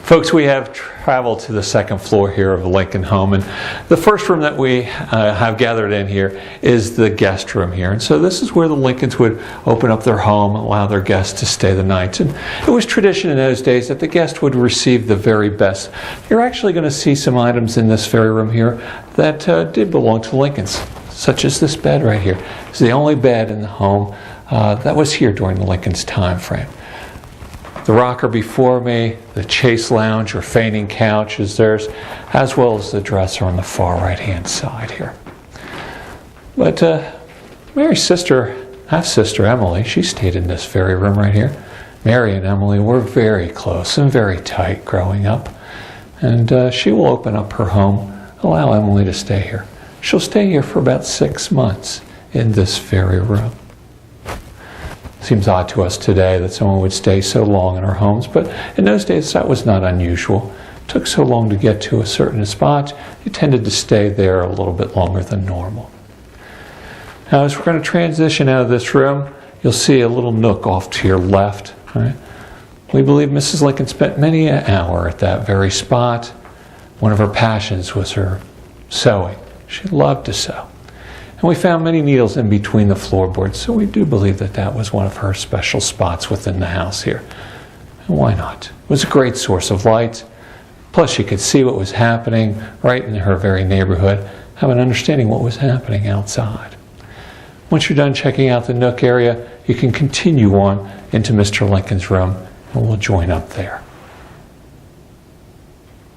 Folks, we have traveled to the second floor here of the Lincoln home, and the first room that we have gathered in here is the guest room here. And so this is where the Lincolns would open up their home and allow their guests to stay the night. And it was tradition in those days that the guest would receive the very best. You're actually going to see some items in this very room here that did belong to the Lincolns, such as this bed right here. It's the only bed in the home that was here during the Lincolns' time frame. The rocker before me, the chase lounge or fainting couch is theirs, as well as the dresser on the far right-hand side here. But Mary's half-sister Emily, she stayed in this very room right here. Mary and Emily were very close and very tight growing up. And she will open up her home, allow Emily to stay here. She'll stay here for about 6 months in this very room. Seems odd to us today that someone would stay so long in our homes, but in those days that was not unusual. It took so long to get to a certain spot, you tended to stay there a little bit longer than normal. Now, as we're going to transition out of this room, you'll see a little nook off to your left. Right? We believe Mrs. Lincoln spent many an hour at that very spot. One of her passions was her sewing. She loved to sew. And we found many needles in between the floorboards, so we do believe that that was one of her special spots within the house here. And why not? It was a great source of light. Plus, she could see what was happening right in her very neighborhood, have an understanding what was happening outside. Once you're done checking out the nook area, you can continue on into Mr. Lincoln's room, and we'll join up there.